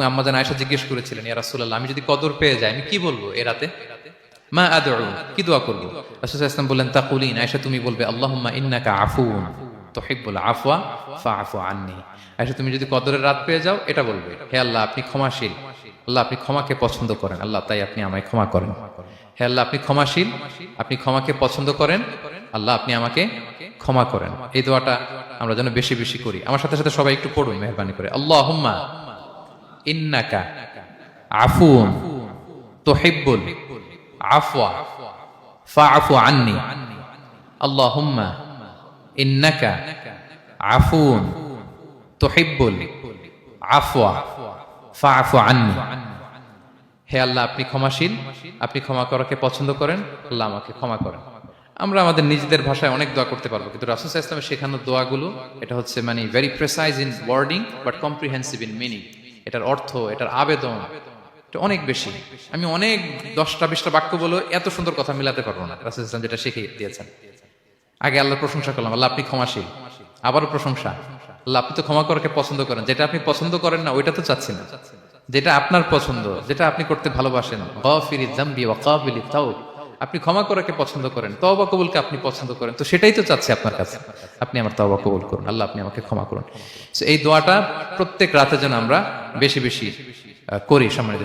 আম্মাজান আয়েশা জিজ্ঞেস করেছিলেন, ইয়া রাসূলুল্লাহ, আমি যদি কদর পেয়ে যাই আমি কি বলবো এ রাতে? মা আদউ, কি দোয়া করব? রাসূল সাল্লাল্লাহু আলাইহি ওয়াসাল্লাম বললেন, তাকুলিন, আয়েশা তুমি বলবে, আল্লাহুম্মা ইন্নাকা আফুউন তুহিব্বুল আফওয়া ফাআফু আন্নি। আয়েশা তুমি যদি কদরের রাত পেয়ে যাও এটা বলবে, হে আল্লাহ আপনি ক্ষমাশীল, আল্লাহ আপনি ক্ষমাকে পছন্দ করেন, আল্লাহ তাই আপনি আমায় ক্ষমা করেন। হে আল্লাহ আপনি ক্ষমাশীল, আপনি ক্ষমাকে পছন্দ করেন, আল্লাহ আপনি আমাকে ক্ষমা করেন। এই দোয়াটা আমরা যেন বেশি বেশি করি। আমার সাথে সাথে সবাই একটু পড়ুন মেহেরবানি করে, আল্লাহুম্মা ইন্নাকা আফুউন তুহিব্বুল আফওয়া ফাআফু আন্নি। আল্লাহুম্মা ইন্নাকা আফুউন তুহিব্বুল আফওয়া ফাআফু আন্নি। হে আল্লাহ আপনি ক্ষমাশীল, আপনি ক্ষমা করাকে পছন্দ করেন, আল্লাহ আমাকে ক্ষমা করেন। আমরা আমাদের নিজেদের ভাষায় অনেক দোয়া করতে পারবো, কিন্তু রাসূল সাল্লাল্লাহু আলাইহি ওয়াসাল্লামের শেখানো দোয়াগুলো এটা হচ্ছে মানে very precise in wording but comprehensive in meaning. এটার অর্থ, এটার আবেদন এটা অনেক বেশি। আমি অনেক 10টা 20টা বাক্য বলে এত সুন্দর কথা মিলাতে পারবো না। রাসূল সাল্লাল্লাহু আলাইহি ওয়াসাল্লাম যেটা শিখিয়ে দিয়েছেন, আগে আল্লাহর প্রশংসা করলাম, আল্লাহ আপনি ক্ষমাশীল, আবারও প্রশংসা, আল্লাহ আপনি তো ক্ষমা করাকে পছন্দ করেন। যেটা আপনি পছন্দ করেন না ওইটা তো চাচ্ছি না, যেটা আপনার পছন্দ, যেটা আপনি করতে ভালোবাসেন, গাফিরিয যামবি ওয়া কাবিলিত তাওব, আপনি ক্ষমা করাকে পছন্দ করেন, তওবা কবুলকে আপনি পছন্দ করেন, তো সেটাই তো চাচ্ছি আপনার কাছে, আপনি আমার তওবা কবুল করুন, আল্লাহ আপনি আমাকে ক্ষমা করুন। সো এই দোয়াটা প্রত্যেক রাতে যেন আমরা বেশি বেশি করি। সম্মানিত